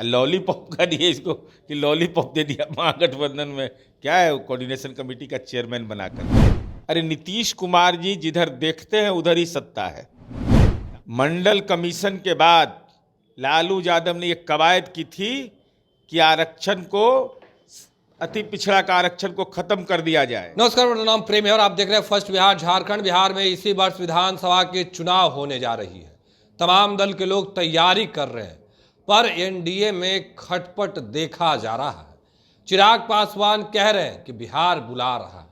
Lollipop का दिए इसको कि लॉलीपॉप दे दिया महागठबंधन में। क्या है कोऑर्डिनेशन कमेटी का चेयरमैन बनाकर। अरे नीतीश कुमार जी जिधर देखते हैं उधर ही सत्ता है। मंडल कमीशन के बाद लालू यादव ने ये कवायद की थी कि आरक्षण को, अति पिछड़ा का आरक्षण को खत्म कर दिया जाए। नमस्कार, मेरा नाम प्रेम है और आप देख रहे हैं फर्स्ट बिहार झारखंड। बिहार में इसी वर्ष विधानसभा के चुनाव होने जा रही है। तमाम दल के लोग तैयारी कर रहे हैं, पर एनडीए में खटपट देखा जा रहा है। चिराग पासवान कह रहे हैं कि बिहार बुला रहा है,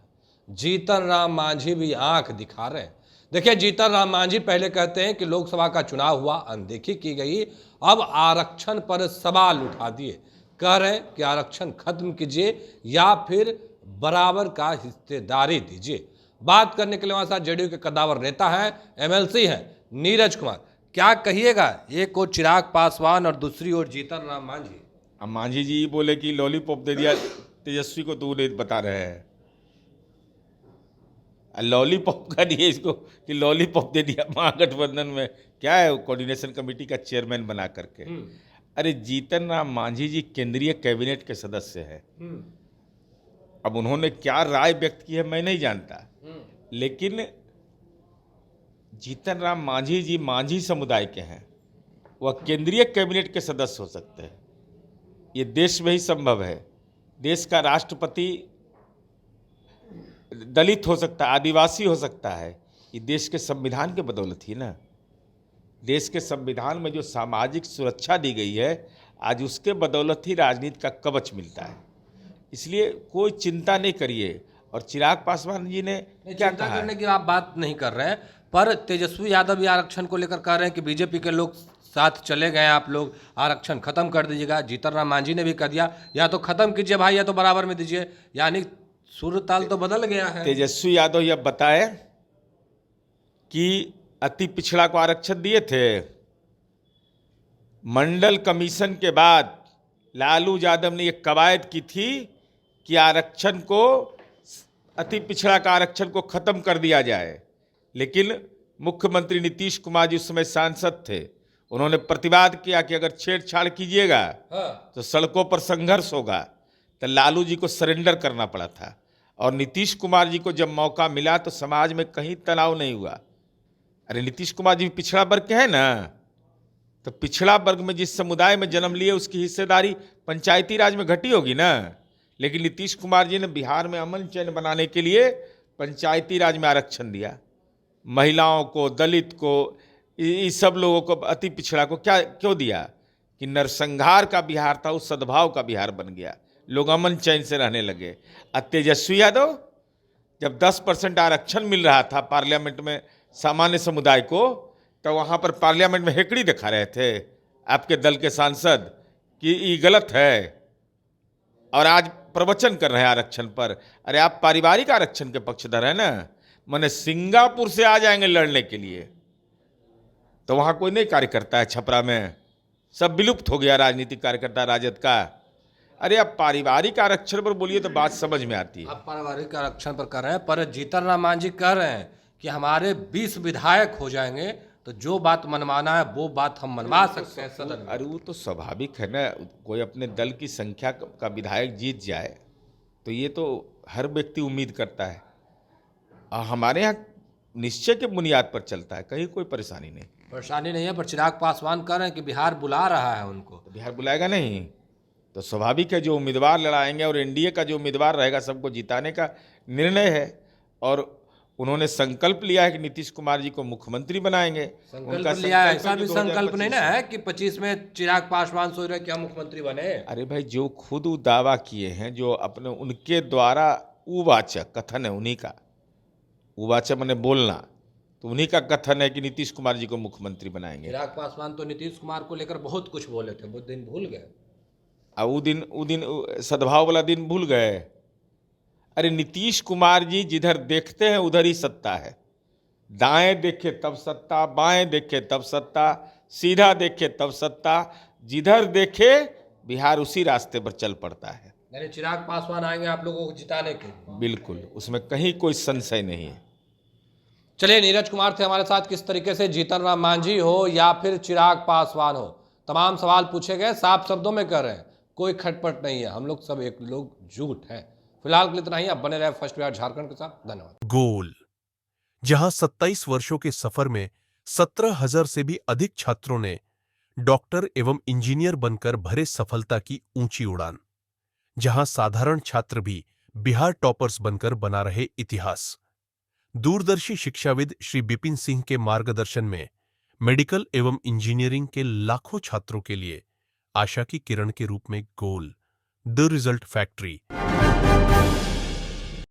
जीतन राम मांझी भी आंख दिखा रहे हैं। देखिए, जीतन राम मांझी पहले कहते हैं कि लोकसभा का चुनाव हुआ, अनदेखी की गई, अब आरक्षण पर सवाल उठा दिए। कह रहे हैं कि आरक्षण खत्म कीजिए या फिर बराबर का हिस्सेदारी दीजिए। बात करने के लिए हमारे साथ जेडीयू के कद्दावर नेता हैं, एमएलसी हैं नीरज कुमार। क्या कहिएगा, एक ओर चिराग पासवान और दूसरी ओर जीतन राम मांझी। अब मांझी जी बोले कि लॉलीपॉप दे दिया तेजस्वी को, तो नहीं बता रहे हैं। लॉलीपॉप का दिए इसको कि लॉलीपॉप दे दिया महागठबंधन में। क्या है कोऑर्डिनेशन कमेटी का चेयरमैन बना करके। अरे जीतन राम मांझी जी केंद्रीय कैबिनेट के सदस्य हैं। अब उन्होंने क्या राय व्यक्त की है मैं नहीं जानता, लेकिन जीतन राम मांझी जी मांझी समुदाय के हैं, वह केंद्रीय कैबिनेट के सदस्य हो सकते हैं। ये देश में ही संभव है। देश का राष्ट्रपति दलित हो सकता है, आदिवासी हो सकता है। ये देश के संविधान के बदौलत ही ना। देश के संविधान में जो सामाजिक सुरक्षा दी गई है, आज उसके बदौलत ही राजनीति का कवच मिलता है। इसलिए कोई चिंता नहीं करिए। और चिराग पासवान जी ने क्या कहा करने की आप बात नहीं कर रहे हैं, पर तेजस्वी यादव भी आरक्षण को लेकर कह रहे हैं कि बीजेपी के लोग साथ चले गए, आप लोग आरक्षण खत्म कर दीजिएगा। जीतन राम मांझी ने भी कह दिया, या तो खत्म कीजिए भाई या तो बराबर में दीजिए। यानी सुर ताल तो बदल गया है। तेजस्वी यादव यह बताए कि अति पिछड़ा को आरक्षण दिए थे। मंडल कमीशन के बाद लालू यादव ने यह कवायद की थी कि आरक्षण को, अति पिछड़ा का आरक्षण को खत्म कर दिया जाए। लेकिन मुख्यमंत्री नीतीश कुमार जी उस समय सांसद थे। उन्होंने प्रतिवाद किया कि अगर छेड़छाड़ कीजिएगा तो सड़कों पर संघर्ष होगा। तो लालू जी को सरेंडर करना पड़ा था। और नीतीश कुमार जी को जब मौका मिला तो समाज में कहीं तनाव नहीं हुआ। अरे नीतीश कुमार जी पिछड़ा वर्ग के हैं ना, तो पिछड़ा वर्ग में जिस समुदाय में जन्म लिए उसकी हिस्सेदारी पंचायती राज में घटी होगी ना। लेकिन नीतीश कुमार जी ने बिहार में अमन चैन बनाने के लिए पंचायती राज में आरक्षण दिया। महिलाओं को, दलित को, इस सब लोगों को, अति पिछड़ा को क्या क्यों दिया कि नरसंहार का बिहार था, उस सद्भाव का बिहार बन गया। लोग अमन चैन से रहने लगे। तेजस्वी यादव जब 10% आरक्षण मिल रहा था पार्लियामेंट में सामान्य समुदाय को, तो वहाँ पर पार्लियामेंट में हेकड़ी दिखा रहे थे आपके दल के सांसद कि ये गलत है, और आज प्रवचन कर रहे हैं आरक्षण पर। अरे आप पारिवारिक आरक्षण के पक्षधर हैं ना। माने सिंगापुर से आ जाएंगे लड़ने के लिए, तो वहाँ कोई नहीं कार्यकर्ता है। छपरा में सब विलुप्त हो गया राजनीतिक कार्यकर्ता राजद का। अरे आप पारिवारिक आरक्षण पर बोलिए तो बात समझ में आती है। आप पारिवारिक आरक्षण पर कर रहे हैं, पर जीतन राम मांझी कह रहे हैं कि हमारे 20 विधायक हो जाएंगे तो जो बात मनवाना है वो बात हम मनवा सकते हैं सदन में। अरे वो तो स्वाभाविक है ना। कोई अपने दल की संख्या का विधायक जीत जाए तो ये तो हर व्यक्ति उम्मीद करता है। हमारे यहाँ निश्चय के बुनियाद पर चलता है, कहीं कोई परेशानी नहीं। परेशानी नहीं है, पर चिराग पासवान कह रहे हैं कि बिहार बुला रहा है उनको। तो बिहार बुलाएगा नहीं तो स्वाभाविक है जो उम्मीदवार लड़ाएंगे, और एनडीए का जो उम्मीदवार रहेगा सबको जिताने का निर्णय है। और उन्होंने संकल्प लिया है कि नीतीश कुमार जी को मुख्यमंत्री बनाएंगे। उनका लिया है, ऐसा भी संकल्प नहीं ना है कि 25 में चिराग पासवान सोच रहे कि हम मुख्यमंत्री बने। अरे भाई, जो खुद दावा किए हैं, जो अपने उनके द्वारा उवाचक कथन है उन्हीं का, उवाचक मैंने बोलना, तो उन्हीं का कथन है कि नीतीश कुमार जी को मुख्यमंत्री बनाएंगे। चिराग पासवान तो नीतीश कुमार को लेकर बहुत कुछ बोले थे, वो दिन भूल गए। अब वो दिन सद्भाव वाला दिन भूल गए। अरे नीतीश कुमार जी जिधर देखते हैं उधर ही सत्ता है। दाएं देखे तब सत्ता, बाएं देखे तब सत्ता, सीधा देखे तब सत्ता। जिधर देखे बिहार उसी रास्ते पर चल पड़ता है। यानी चिराग पासवान आएंगे आप लोगों को जिताने के लिए। बिल्कुल, उसमें कहीं कोई संशय नहीं है। चलिए, नीरज कुमार थे हमारे साथ। किस तरीके से जीतन राम मांझी हो या फिर चिराग पासवान हो, तमाम सवाल पूछे गए, साफ शब्दों में कह रहे हैं कोई खटपट नहीं है, हम लोग सब एक लोग झूठ हैं। फिलहाल के लिए इतना ही। आप बने रहे फर्स्ट बिहार झारखंड के साथ। धन्यवाद। गोल, जहां 27 वर्षों के सफर में 17,000 से भी अधिक छात्रों ने डॉक्टर एवं इंजीनियर बनकर भरे सफलता की ऊंची उड़ान, जहां साधारण छात्र भी बिहार टॉपर्स बनकर बना रहे इतिहास। दूरदर्शी शिक्षाविद श्री बिपिन सिंह के मार्गदर्शन में मेडिकल एवं इंजीनियरिंग के लाखों छात्रों के लिए आशा की किरण के रूप में गोल, द रिजल्ट फैक्ट्री